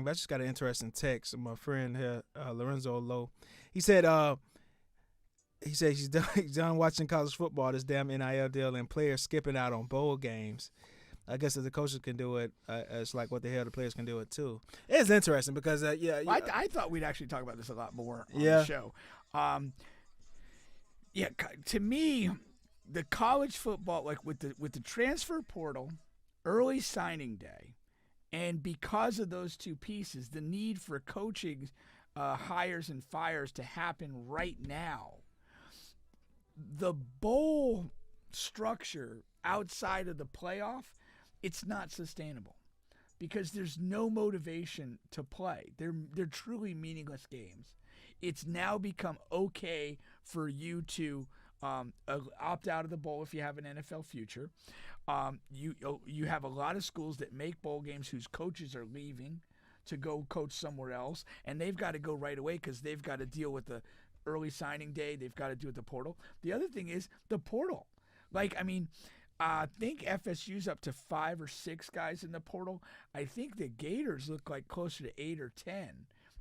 but I just got an interesting text. My friend here, Lorenzo Lowe, he said he's done watching college football, this damn NIL deal, and players skipping out on bowl games. I guess if the coaches can do it, it's like what the hell the players can do it too. It's interesting because I thought we'd actually talk about this a lot more on Yeah. the show. To me, the college football, like with the transfer portal, early signing day, and because of those two pieces, the need for coaching hires and fires to happen right now, the bowl structure outside of the playoff, it's not sustainable because there's no motivation to play. They're truly meaningless games. It's now become okay for you to opt out of the bowl if you have an NFL future. You have a lot of schools that make bowl games whose coaches are leaving to go coach somewhere else, and they've got to go right away because they've got to deal with the early signing day. They've got to do with the portal. The other thing is the portal. I think FSU's up to 5 or 6 guys in the portal. I think the Gators look like closer to 8 or 10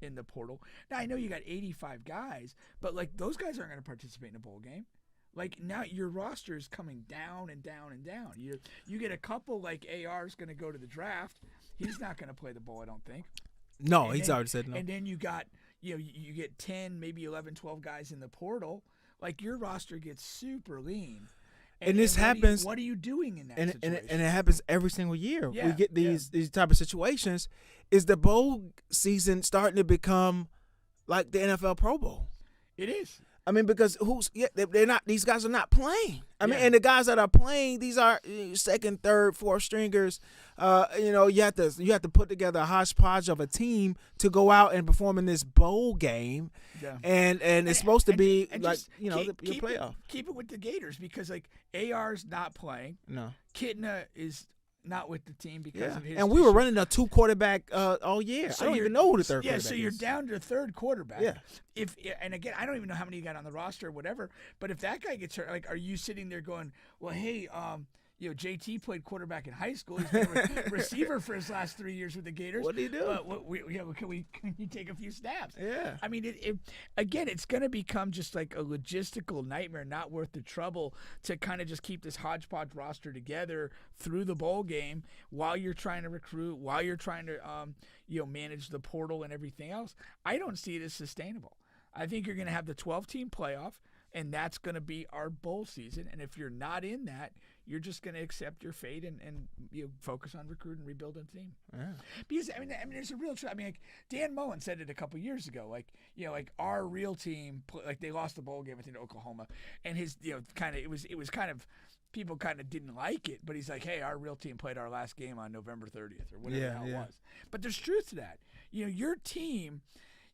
in the portal. Now, I know you got 85 guys, but like those guys aren't going to participate in a bowl game. Like now your roster is coming down and down and down. You get a couple like AR's going to go to the draft. He's not going to play the bowl, I don't think. No, And he's then- already said no. And then you got you get 10, maybe 11, 12 guys in the portal. Like your roster gets super lean. And this what happens- What are you doing in that and situation? and it happens every single year. Yeah, We get these type of situations. Is the bowl season starting to become like the NFL Pro Bowl? It is. I mean, because they're not. These guys are not playing. I mean, Yeah. and the guys that are playing, these are second, third, fourth stringers. You have to put together a hodgepodge of a team to go out and perform in this bowl game. Yeah. And it's supposed to be and like just your playoff. Keep it with the Gators because like AR's not playing. No. Kitna is not with the team because of his. And we were issue. running a 2 quarterback all year. So I don't you're- even know who the third Yeah, quarterback so you're is. down to the third quarterback. Yeah. And again, I don't even know how many you got on the roster or whatever. But if that guy gets hurt, like, are you sitting there going, well, hey, JT played quarterback in high school. He's been a receiver for his last 3 years with the Gators. What did he do? Can you take a few snaps? Yeah. I mean, again, it's going to become just like a logistical nightmare, not worth the trouble to kind of just keep this hodgepodge roster together through the bowl game while you're trying to recruit, while you're trying to manage the portal and everything else. I don't see it as sustainable. I think you're going to have the 12-team playoff, and that's going to be our bowl season. And if you're not in that, you're just going to accept your fate and focus on recruiting, rebuilding the team. Yeah. Because I mean, there's a real. Like Dan Mullen said it a couple years ago. Like our real team, like they lost the bowl game I think to Oklahoma, and his kind of it was kind of. People kind of didn't like it, but he's like, "Hey, our real team played our last game on November 30th or whatever the hell it was." But there's truth to that. Your team.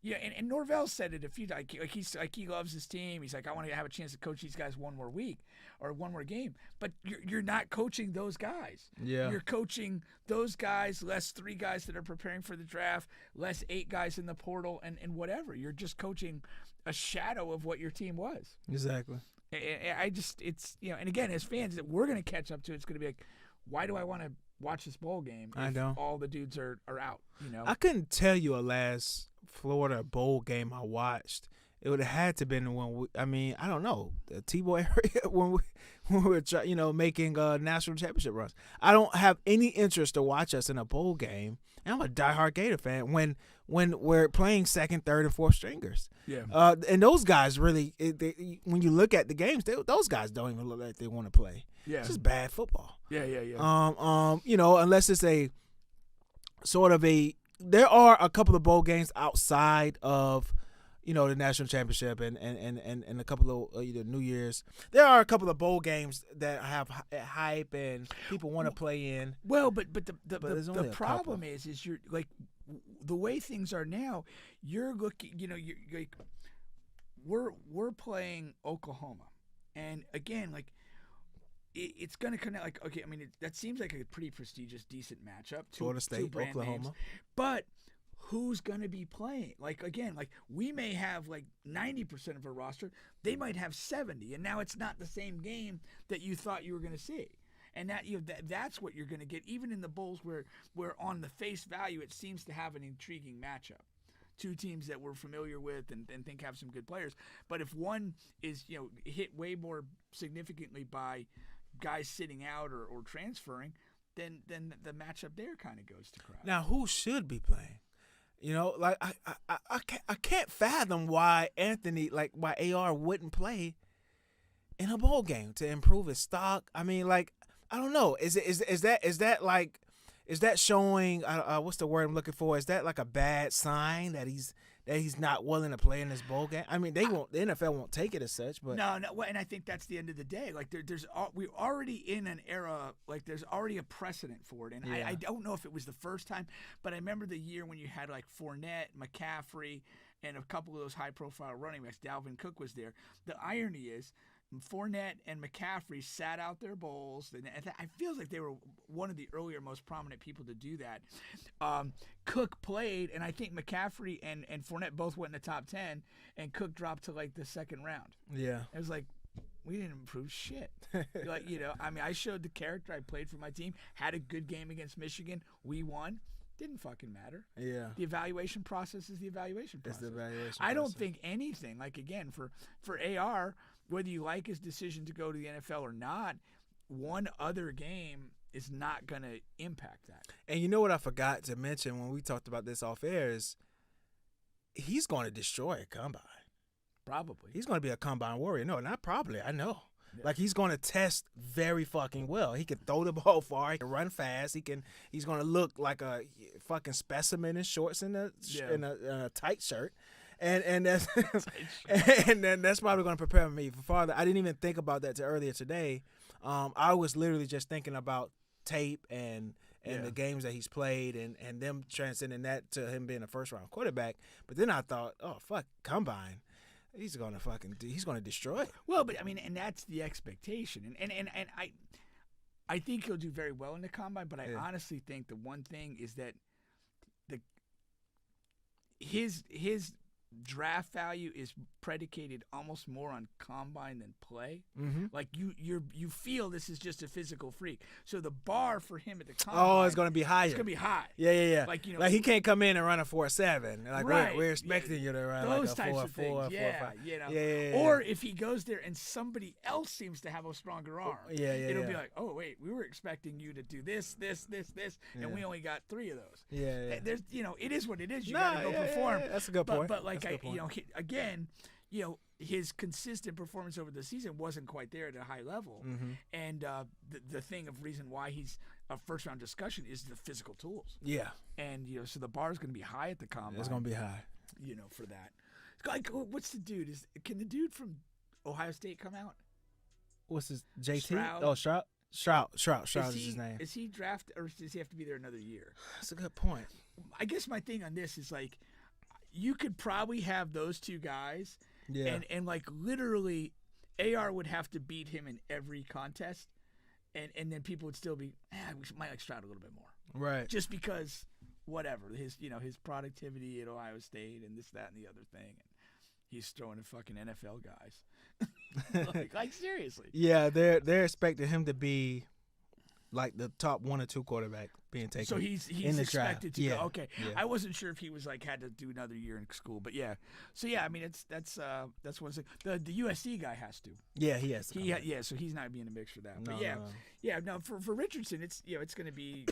Yeah, and Norvell said it a few times. Like he loves his team. He's like, I want to have a chance to coach these guys one more week or one more game. But you're not coaching those guys. Yeah. You're coaching those guys, less 3 guys that are preparing for the draft, less 8 guys in the portal, and whatever. You're just coaching a shadow of what your team was. Exactly. And again, as fans, that we're going to catch up to, it's going to be like, why do I want to watch this bowl game if I know. all the dudes are out? I couldn't tell you a last Florida bowl game I watched. It would have had to been I don't know, the T-Boy area when we were making national championship runs. I don't have any interest to watch us in a bowl game. And I'm a diehard Gator fan when we're playing second, third, and fourth stringers. Yeah. And those guys really, when you look at the games, those guys don't even look like they want to play. Yeah. It's just bad football. Yeah. Unless it's a sort of there are a couple of bowl games outside of, the national championship and a couple of New Year's. There are a couple of bowl games that have hype and people want to play in. Well, but there's only the a problem couple. is you're like the way things are now. You're looking, you're like we're playing Oklahoma, and again, like it's going to connect. Like, okay, I mean that seems like a pretty prestigious, decent matchup. Florida State, brand Oklahoma, names. But who's going to be playing? Like, again, like we may have like 90% of our roster. They might have 70, and now it's not the same game that you thought you were going to see. and that's what you're going to get, even in the bowls where on the face value it seems to have an intriguing matchup. Two teams that we're familiar with and think have some good players, but if one is hit way more significantly by guys sitting out or transferring, then the matchup there kind of goes to crap. Now, who should be playing? Like I can't fathom why why AR wouldn't play in a bowl game to improve his stock. I mean, like, I don't know. Is that showing? What's the word I'm looking for? Is that like a bad sign that he's not willing to play in this bowl game? I mean, the NFL won't take it as such, but no. Well, and I think that's the end of the day. Like we're already in an era. Like there's already a precedent for it, and Yeah. I don't know if it was the first time, but I remember the year when you had like Fournette, McCaffrey, and a couple of those high-profile running backs. Dalvin Cook was there. The irony is, Fournette and McCaffrey sat out their bowls. And I feel like they were one of the earlier, most prominent people to do that. Cook played, and I think McCaffrey and Fournette both went in the top 10, and Cook dropped to like the second round. yeah, It was like, we didn't improve shit. Like, I mean, I showed the character. I played for my team, had a good game against Michigan. We won. Didn't fucking matter. yeah. The evaluation process is the evaluation process. It's the evaluation. I don't process. think anything, like, again, for AR, whether you like his decision to go to the NFL or not, one other game is not going to impact that. And you know what I forgot to mention when we talked about this off air is he's going to destroy a combine. Probably. He's going to be a combine warrior. No, not probably. I know. Yeah. Like, he's going to test very fucking well. He can throw the ball far. He can run fast. He's going to look like a fucking specimen in shorts and a tight shirt. And that's and then that's probably going to prepare me for farther. I didn't even think about that till earlier today. I was literally just thinking about tape and the games that he's played and them transcending that to him being a first round quarterback. But then I thought, oh fuck, combine. He's gonna destroy it. Well, but I mean, and that's the expectation. And I think he'll do very well in the combine, but I honestly think the one thing is that his draft value is predicated almost more on combine than play. Mm-hmm. Like you feel this is just a physical freak. So the bar for him at the combine, Oh, it's gonna be higher. It's gonna be high. Yeah. Like, like he can't come in and run a 4.7. Like Right. we're expecting you to run Those like a types of 4.4, things. 4.5. Yeah. Or if he goes there and somebody else seems to have a stronger arm, it'll be like, oh wait, we were expecting you to do this, and we only got 3 of those. Yeah. There's, it is what it is. You gotta go perform. Yeah. That's a good point. But like That's a good point. Again, his consistent performance over the season wasn't quite there at a high level. Mm-hmm. And the thing of reason why he's a first round discussion is the physical tools. Yeah. And so the bar is going to be high at the combine. It's gonna be high. For that. Like, what's the dude? Can the dude from Ohio State come out? What's his JT? Stroud. Oh, Stroud is his name. Is he drafted, or does he have to be there another year? That's a good point. I guess my thing on this is, like, you could probably have those two guys, Yeah. and like literally, AR would have to beat him in every contest, and then people would still be, we might like Stroud a little bit more, Right. just because whatever his his productivity at Ohio State and this, that, and the other thing, and he's throwing to fucking NFL guys, like seriously. Yeah, they're expecting him to be like the top 1 or 2 quarterback being taken. So he's in the expected draft. to Yeah. go. Okay, Yeah. I wasn't sure if he was like had to do another year in school, but yeah. So yeah, I mean that's one thing. The USC guy has to. Yeah, he has to. come back. So he's not being in the mix for that. No, But yeah, no. yeah. No, for Richardson, it's it's going to be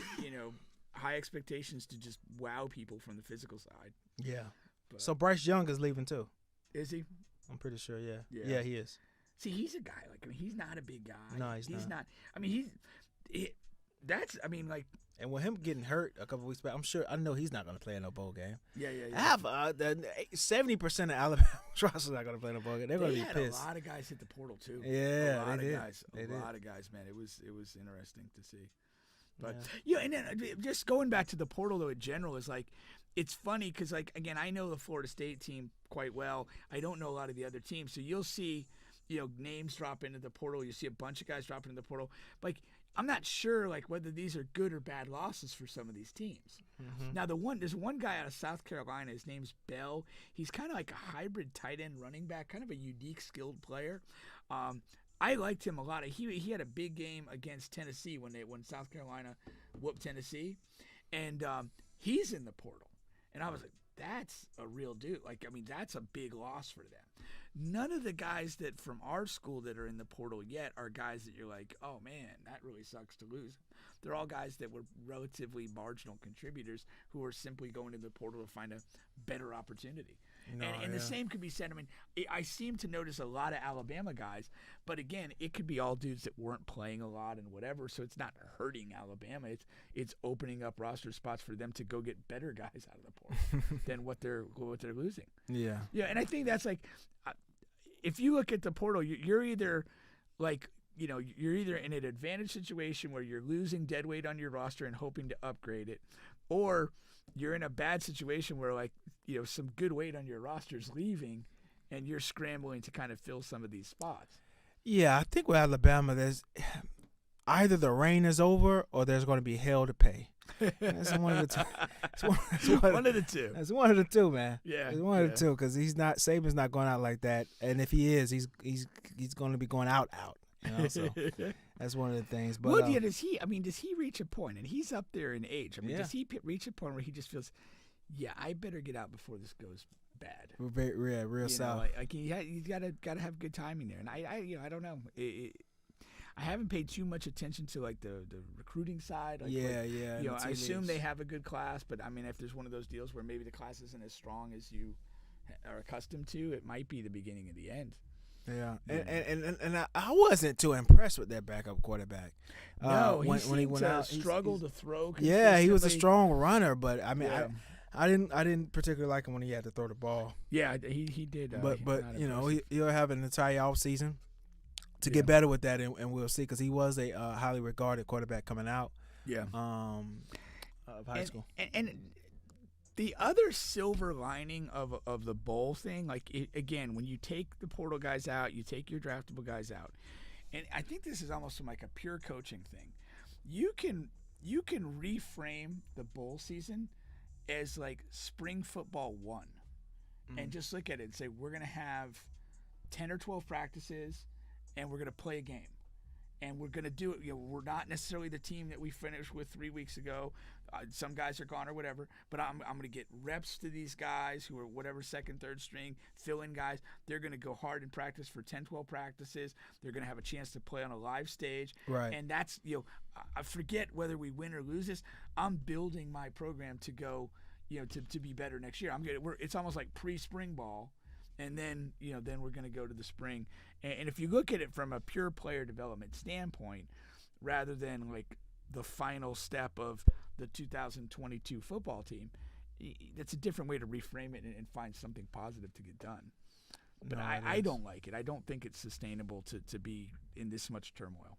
high expectations to just wow people from the physical side. Yeah. But, So Bryce Young is leaving too. is he? I'm pretty sure. Yeah. Yeah. Yeah, he is. See, he's a guy. Like, I mean, he's not a big guy. No, he's not. I mean, like. And with him getting hurt a couple weeks back, I know he's not going to play in no bowl game. Yeah. Half 70% of Alabama rosters not going to play in a bowl game. They're going to be had pissed. a lot of guys hit the portal too. Yeah, a lot they of did. guys. They A did. lot of guys, man. It was interesting to see. But Yeah. and then just going back to the portal though in general is like, it's funny because like again I know the Florida State team quite well. I don't know a lot of the other teams, so you'll see names drop into the portal. You see a bunch of guys drop into the portal. Like I'm not sure like whether these are good or bad losses for some of these teams. Mm-hmm. Now there's one guy out of South Carolina. His name's Bell. He's kind of like a hybrid tight end running back, kind of a unique skilled player. I liked him a lot. He had a big game against Tennessee when South Carolina whooped Tennessee, and he's in the portal. And I was like, that's a real dude. Like, I mean, that's a big loss for them. None of the guys that from our school that are in the portal yet are guys that you're like, oh man, that really sucks to lose. They're all guys that were relatively marginal contributors who are simply going to the portal to find a better opportunity. And the same could be said. I mean, I seem to notice a lot of Alabama guys, but again, it could be all dudes that weren't playing a lot and whatever. So it's not hurting Alabama. It's opening up roster spots for them to go get better guys out of the portal than what they're losing. Yeah. Yeah, and I think that's like, if you look at the portal, you're either like, you know, you're either in an advantage situation where you're losing dead weight on your roster and hoping to upgrade it, or you're in a bad situation where, like, you know, some good weight on your roster's leaving and you're scrambling to kind of fill some of these spots. Yeah, I think with Alabama, there's either the rain is over or there's going to be hell to pay. That's one of the two. One of the two. That's one of the two, man. Yeah, it's one of the two because Saban's not going out like that, and if he is, he's going to be going out. You know, so that's one of the things. But well, yeah, does he reach a point, and he's up there in age? I mean, does he reach a point where he just feels, yeah, I better get out before this goes bad? Real south. Like he's gotta have good timing there, and I don't know. I haven't paid too much attention to like the recruiting side. Like, yeah. You know, I assume they have a good class, but I mean, if there's one of those deals where maybe the class isn't as strong as you are accustomed to, it might be the beginning of the end. Yeah, and I wasn't too impressed with that backup quarterback. No, when he went out, struggled to throw. Yeah, he was a strong runner, but I mean, I didn't particularly like him when he had to throw the ball. Yeah, he did. But you know, he'll have an entire off season to get better with that, and we'll see, because he was a highly regarded quarterback coming out. Yeah. Of high school. And the other silver lining of the bowl thing, like, again, when you take the portal guys out, you take your draftable guys out, and I think this is almost like a pure coaching thing. You can reframe the bowl season as like spring football 1, and just look at it and say, we're gonna have 10 or 12 practices, and we're gonna play a game. And we're going to do it. You know, we're not necessarily the team that we finished with 3 weeks ago. Some guys are gone or whatever. But I'm going to get reps to these guys who are whatever second, third string, fill-in guys. They're going to go hard in practice for 10, 12 practices. They're going to have a chance to play on a live stage. Right. And that's, you know, I forget whether we win or lose this. I'm building my program to go, you know, to be better next year. It's almost like pre-spring ball. And then, you know, then we're going to go to the spring. And if you look at it from a pure player development standpoint, rather than like the final step of the 2022 football team, that's a different way to reframe it and find something positive to get done. But I don't like it. I don't think it's sustainable to be in this much turmoil.